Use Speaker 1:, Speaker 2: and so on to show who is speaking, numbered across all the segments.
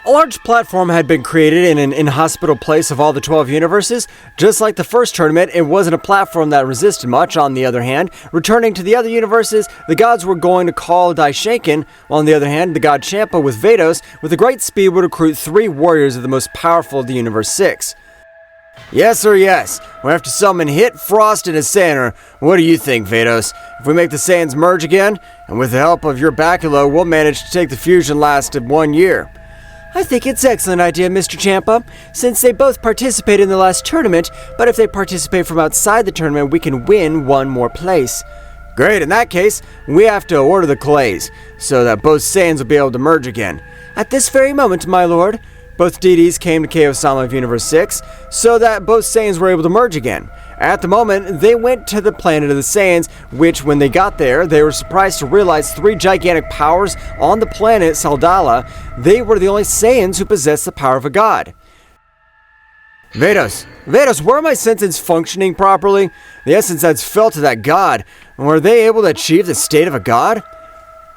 Speaker 1: A large platform had been created in an inhospitable place of all the 12 universes. Just like the first tournament, it wasn't a platform that resisted much. On the other hand, returning to the other universes, the gods were going to call Daishaken, while on the other hand, the god Champa with Vados, with a great speed, would recruit 3 warriors of the most powerful of the Universe 6. Yes, sir, yes. We'll have to summon Hit, Frost, and a Saiyan. What do you think, Vados? If we make the Saiyans merge again, and with the help of your Bakulo, we'll manage to take the fusion last 1 year.
Speaker 2: I think it's an excellent idea, Mr. Champa, since they both participated in the last tournament, but if they participate from outside the tournament, we can win 1 more place.
Speaker 1: Great, in that case, we have to order the clays, so that both Saiyans will be able to merge again.
Speaker 2: At this very moment, my lord.
Speaker 1: Both deities came to Zeno-sama of Universe 6, so that both Saiyans were able to merge again. At the moment, they went to the planet of the Saiyans, which when they got there, they were surprised to realize 3 gigantic powers on the planet Saldala. They were the only Saiyans who possessed the power of a god. Vados, were my senses functioning properly? The essence that's felt to that god, were they able to achieve the state of a god?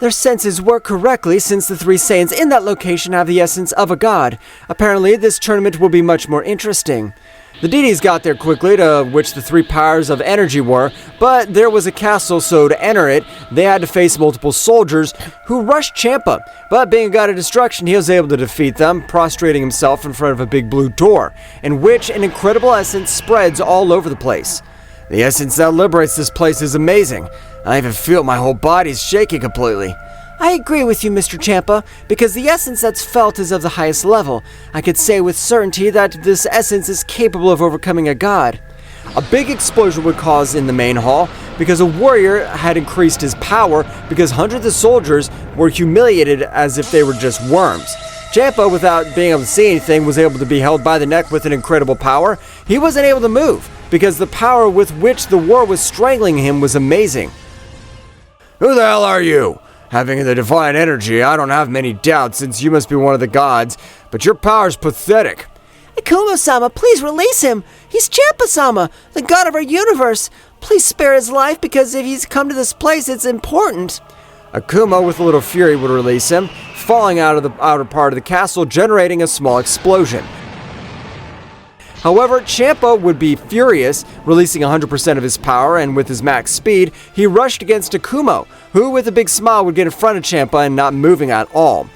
Speaker 2: Their senses work correctly since the 3 Saiyans in that location have the essence of a god. Apparently, this tournament will be much more interesting.
Speaker 1: The deities got there quickly, to which the 3 powers of energy were, but there was a castle, so to enter it, they had to face multiple soldiers who rushed Champa. But being a god of destruction, he was able to defeat them, prostrating himself in front of a big blue door, in which an incredible essence spreads all over the place. The essence that liberates this place is amazing. I even feel my whole body's shaking completely.
Speaker 2: I agree with you, Mr. Champa, because the essence that's felt is of the highest level. I could say with certainty that this essence is capable of overcoming a god.
Speaker 1: A big explosion would cause in the main hall because a warrior had increased his power because hundreds of soldiers were humiliated as if they were just worms. Champa, without being able to see anything, was able to be held by the neck with an incredible power. He wasn't able to move because the power with which the war was strangling him was amazing. Who the hell are you? Having the divine energy, I don't have many doubts since you must be one of the gods, but your power's pathetic.
Speaker 2: Akumo-sama, please release him! He's Champa-sama, the god of our universe! Please spare his life, because if he's come to this place, it's important.
Speaker 1: Akumo, with a little fury, would release him, falling out of the outer part of the castle, generating a small explosion. However, Champa would be furious, releasing 100% of his power, and with his max speed, he rushed against Akumo, who with a big smile would get in front of Champa and not moving at all.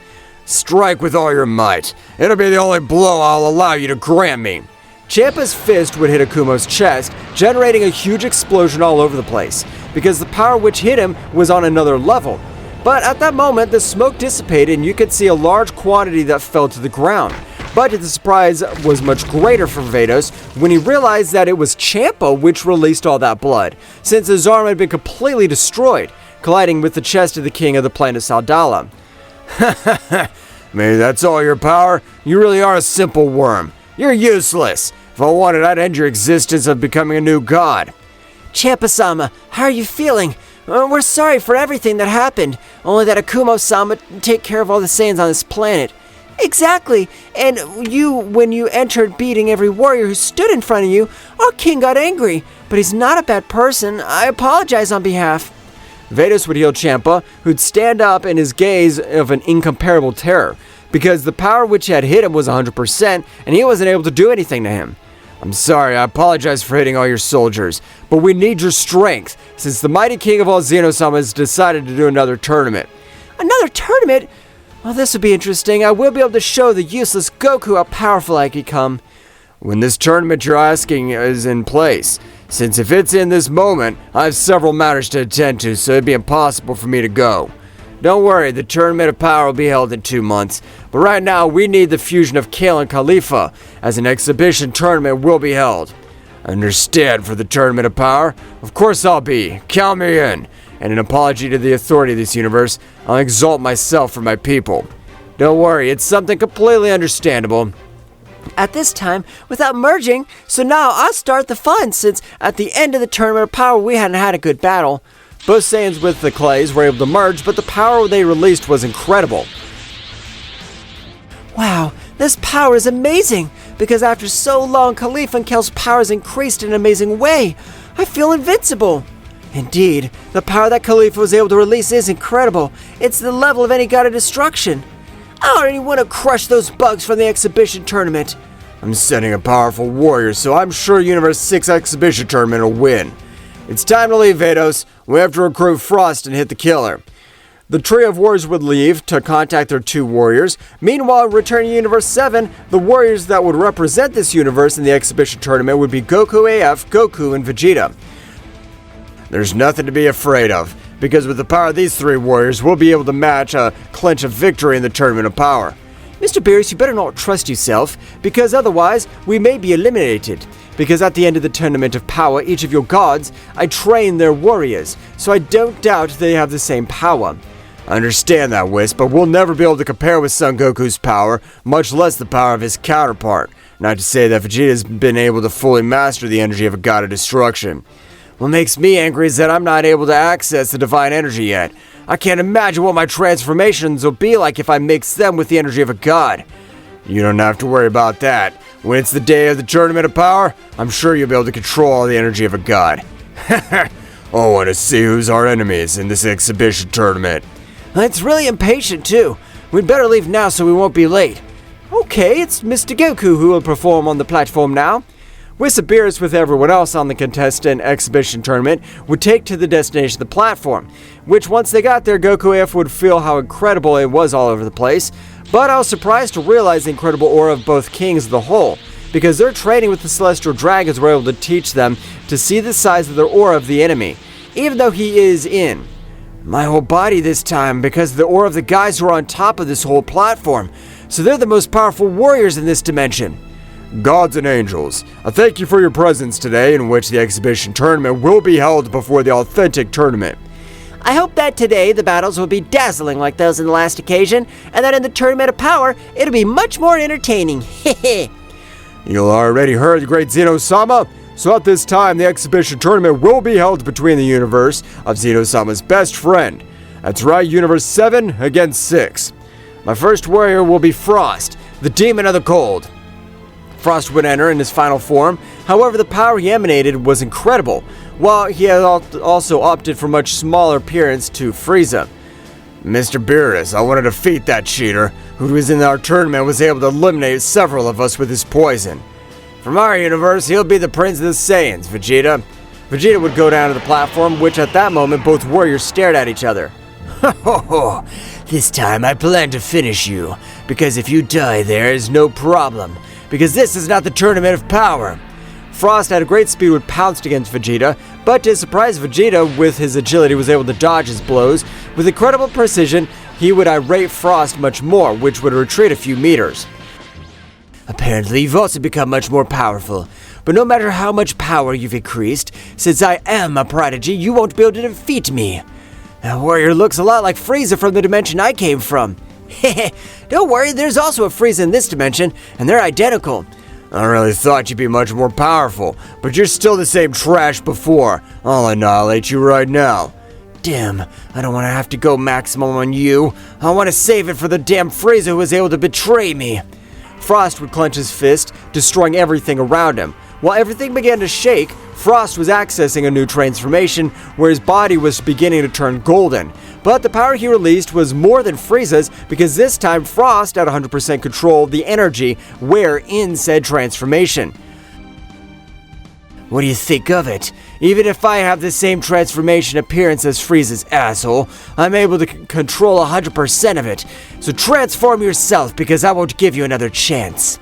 Speaker 1: Strike with all your might. It'll be the only blow I'll allow you to grant me. Champa's fist would hit Akumo's chest, generating a huge explosion all over the place, because the power which hit him was on another level. But at that moment, the smoke dissipated and you could see a large quantity that fell to the ground. But the surprise was much greater for Vados when he realized that it was Champa which released all that blood, since his arm had been completely destroyed, colliding with the chest of the king of the planet Saldala. Maybe that's all your power? You really are a simple worm. You're useless. If I wanted, I'd end your existence of becoming a new god.
Speaker 2: Champa-sama, how are you feeling? We're sorry for everything that happened, only that Akumo-sama take care of all the Saiyans on this planet. Exactly, and when you entered beating every warrior who stood in front of you, our king got angry, but he's not a bad person. I apologize on behalf.
Speaker 1: Vados would heal Champa, who'd stand up in his gaze of an incomparable terror, because the power which had hit him was 100%, and he wasn't able to do anything to him. I'm sorry, I apologize for hitting all your soldiers, but we need your strength, since the mighty king of all Zeno-sama has decided to do another tournament.
Speaker 2: Another tournament? Well, this will be interesting. I will be able to show the useless Goku how powerful I can become.
Speaker 1: When this tournament you're asking is in place, since if it's in this moment, I have several matters to attend to, so it'd be impossible for me to go. Don't worry, the Tournament of Power will be held in 2 months, but right now we need the fusion of Kale and Khalifa, as an exhibition tournament will be held. Understand for the Tournament of Power? Of course I'll be. Count me in. And an apology to the authority of this universe, I'll exalt myself for my people. Don't worry, it's something completely understandable.
Speaker 2: At this time, without merging, so now I'll start the fun, since at the end of the Tournament of Power we hadn't had a good battle. Both Saiyans with the clays were able to merge, but the power they released was incredible. Wow, this power is amazing, because after so long, Khalifa and Kel's powers increased in an amazing way. I feel invincible. Indeed, the power that Khalifa was able to release is incredible. It's the level of any god of destruction. I already want to crush those bugs from the exhibition tournament.
Speaker 1: I'm sending a powerful warrior, so I'm sure Universe 6 exhibition tournament will win. It's time to leave, Vados. We have to recruit Frost and hit the killer. The trio of warriors would leave to contact their 2 warriors. Meanwhile, returning to Universe 7, the warriors that would represent this universe in the exhibition tournament would be Goku AF, Goku, and Vegeta. There's nothing to be afraid of, because with the power of these 3 warriors, we'll be able to clinch a victory in the Tournament of Power.
Speaker 2: Mr. Beerus, you better not trust yourself, because otherwise we may be eliminated. Because at the end of the Tournament of Power, each of your gods, I train their warriors, so I don't doubt they have the same power.
Speaker 1: I understand that, Wisp, but we'll never be able to compare with Son Goku's power, much less the power of his counterpart. Not to say that Vegeta's been able to fully master the energy of a god of destruction. What makes me angry is that I'm not able to access the divine energy yet. I can't imagine what my transformations will be like if I mix them with the energy of a god. You don't have to worry about that. When it's the day of the Tournament of Power, I'm sure you'll be able to control all the energy of a god. I want to see who's our enemies in this exhibition tournament.
Speaker 2: It's really impatient, too. We'd better leave now so we won't be late. Okay, it's Mr. Goku who will perform on the platform now. Wisp Beerus, with everyone else on the contestant exhibition tournament, would take to the destination of the platform, which once they got there, Goku AF would feel how incredible it was all over the place. But I was surprised to realize the incredible aura of both kings as a whole, because their training with the celestial dragons were able to teach them to see the size of their aura of the enemy, even though he is in my whole body this time, because of the aura of the guys who are on top of this whole platform. So they're the most powerful warriors in this dimension.
Speaker 1: Gods and angels, I thank you for your presence today, in which the exhibition tournament will be held before the authentic tournament.
Speaker 2: I hope that today the battles will be dazzling like those in the last occasion, and that in the Tournament of Power, it'll be much more entertaining. Hehe.
Speaker 1: You already heard the great Zeno-sama? So at this time, the exhibition tournament will be held between the universe of Zeno-sama's best friend. That's right, Universe 7 against 6. My first warrior will be Frost, the demon of the cold. Frost would enter in his final form. However, the power he emanated was incredible, while he had also opted for much smaller appearance to Frieza. Mr. Beerus, I want to defeat that cheater, who was in our tournament was able to eliminate several of us with his poison. From our universe, he'll be the Prince of the Saiyans, Vegeta. Vegeta would go down to the platform, which at that moment both warriors stared at each other.
Speaker 3: Ho ho ho! This time I plan to finish you, because if you die there is no problem, because this is not the Tournament of Power.
Speaker 1: Frost at a great speed would pounce against Vegeta, but to his surprise, Vegeta, with his agility, was able to dodge his blows. With incredible precision, he would irate Frost much more, which would retreat a few meters.
Speaker 3: Apparently, you've also become much more powerful. But no matter how much power you've increased, since I am a prodigy, you won't be able to defeat me.
Speaker 2: That warrior looks a lot like Frieza from the dimension I came from. Heh, don't worry, there's also a Frieza in this dimension, and they're identical.
Speaker 1: I really thought you'd be much more powerful, but you're still the same trash before. I'll annihilate you right now.
Speaker 2: Damn, I don't want to have to go maximum on you. I want to save it for the damn Frieza who was able to betray me. Frost would clench his fist, destroying everything around him. While everything began to shake, Frost was accessing a new transformation where his body was beginning to turn golden. But the power he released was more than Frieza's, because this time Frost had 100% control of the energy where in said transformation.
Speaker 3: What do you think of it?
Speaker 2: Even if I have the same transformation appearance as Frieza's asshole, I'm able to control 100% of it. So transform yourself, because I won't give you another chance.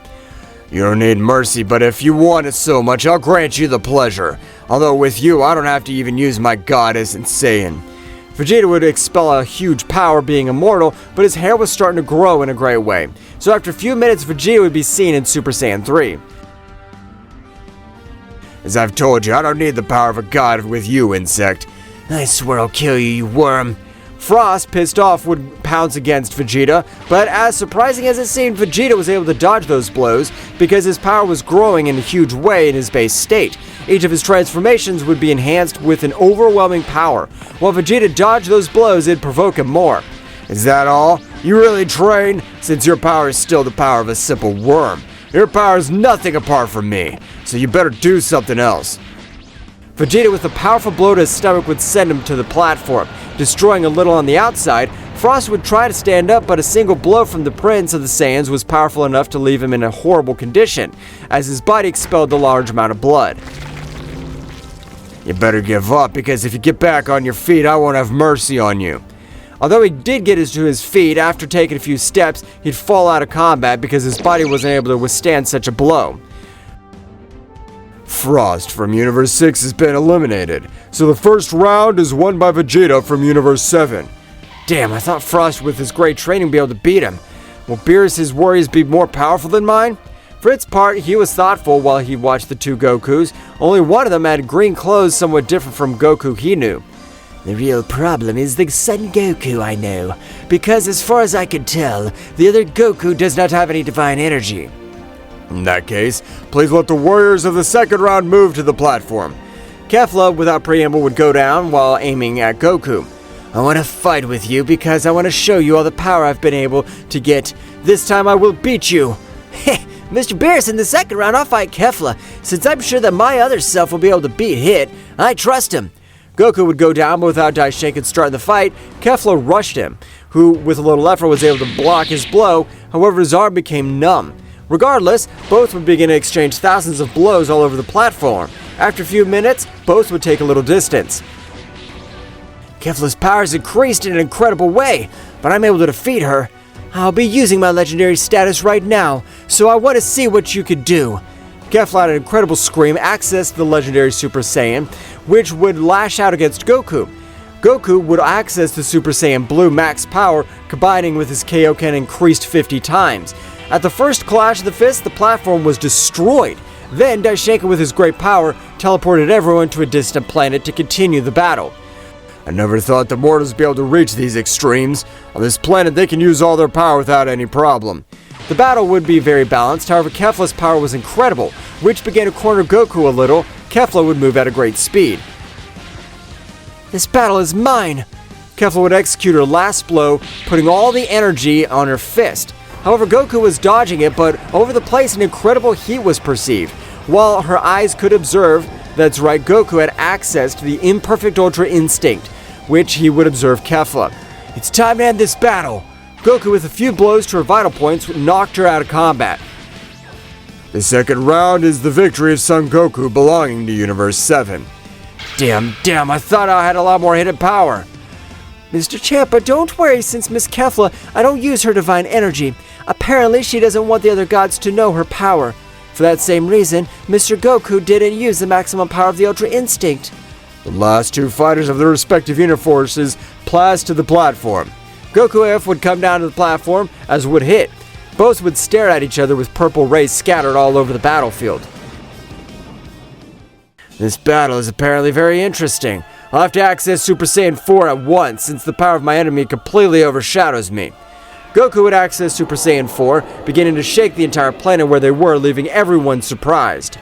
Speaker 1: You don't need mercy, but if you want it so much, I'll grant you the pleasure. Although with you, I don't have to even use my goddess and Saiyan. Vegeta would expel a huge power, being immortal, but his hair was starting to grow in a great way. So after a few minutes, Vegeta would be seen in Super Saiyan 3. As I've told you, I don't need the power of a god with you, insect.
Speaker 3: I swear I'll kill you, you worm.
Speaker 1: Frost, pissed off, would pounce against Vegeta, but as surprising as it seemed, Vegeta was able to dodge those blows because his power was growing in a huge way in his base state. Each of his transformations would be enhanced with an overwhelming power. While Vegeta dodged those blows, it'd provoke him more. Is that all? You really train? Since your power is still the power of a simple worm. Your power is nothing apart from me, so you better do something else. Vegeta with a powerful blow to his stomach would send him to the platform, destroying a little on the outside, Frost would try to stand up, but a single blow from the Prince of the Saiyans was powerful enough to leave him in a horrible condition, as his body expelled a large amount of blood.
Speaker 3: You better give up, because if you get back on your feet, I won't have mercy on you.
Speaker 1: Although he did get to his feet, after taking a few steps, he'd fall out of combat because his body wasn't able to withstand such a blow.
Speaker 3: Frost from Universe 6 has been eliminated, so the first round is won by Vegeta from Universe 7.
Speaker 1: Damn, I thought Frost with his great training would be able to beat him. Will Beerus' warriors be more powerful than mine? For its part, he was thoughtful while he watched the two Gokus. Only one of them had green clothes somewhat different from Goku he knew.
Speaker 2: The real problem is the Son Goku I know, because as far as I can tell, the other Goku does not have any divine energy.
Speaker 3: In that case, please let the warriors of the second round move to the platform.
Speaker 1: Kefla, without preamble, would go down while aiming at Goku.
Speaker 2: I want to fight with you because I want to show you all the power I've been able to get. This time I will beat you. Heh, Mr. Beerus, in the second round I'll fight Kefla, since I'm sure that my other self will be able to beat Hit. I trust him.
Speaker 1: Goku would go down, but without Daishinkan starting the fight, Kefla rushed him, who, with a little effort, was able to block his blow. However, his arm became numb. Regardless, both would begin to exchange thousands of blows all over the platform. After a few minutes, both would take a little distance.
Speaker 2: Kefla's powers increased in an incredible way, but I'm able to defeat her. I'll be using my legendary status right now, so I want to see what you could do.
Speaker 1: Kefla had an incredible scream, accessed the legendary Super Saiyan, which would lash out against Goku. Goku would access the Super Saiyan Blue max power, combining with his Kaioken increased 50 times. At the first clash of the fists, the platform was destroyed. Then Daishinkan, with his great power, teleported everyone to a distant planet to continue the battle.
Speaker 3: I never thought the mortals would be able to reach these extremes. On this planet, they can use all their power without any problem.
Speaker 1: The battle would be very balanced, however Kefla's power was incredible, which began to corner Goku a little. Kefla would move at a great speed.
Speaker 2: This battle is mine!
Speaker 1: Kefla would execute her last blow, putting all the energy on her fist. However, Goku was dodging it, but over the place an incredible heat was perceived. While her eyes could observe, that's right, Goku had access to the imperfect Ultra Instinct, which he would observe Kefla. It's time to end this battle! Goku, with a few blows to her vital points, knocked her out of combat.
Speaker 3: The second round is the victory of Son Goku belonging to Universe 7.
Speaker 1: Damn, I thought I had a lot more hidden power.
Speaker 2: Mr. Champa, don't worry, since Miss Kefla, I don't use her divine energy. Apparently, she doesn't want the other gods to know her power. For that same reason, Mr. Goku didn't use the maximum power of the Ultra Instinct.
Speaker 3: The last two fighters of their respective universes passed to the platform.
Speaker 1: Goku F would come down to the platform, as would Hit. Both would stare at each other with purple rays scattered all over the battlefield. This battle is apparently very interesting. I'll have to access Super Saiyan 4 at once, since the power of my enemy completely overshadows me. Goku would access Super Saiyan 4, beginning to shake the entire planet where they were, leaving everyone surprised.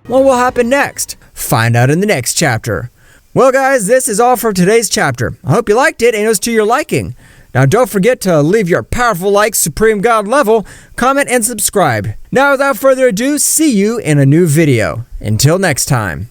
Speaker 1: What will happen next? Find out in the next chapter. Well guys, this is all for today's chapter. I hope you liked it and it was to your liking. Now don't forget to leave your powerful like Supreme God level, comment and subscribe. Now without further ado, see you in a new video. Until next time.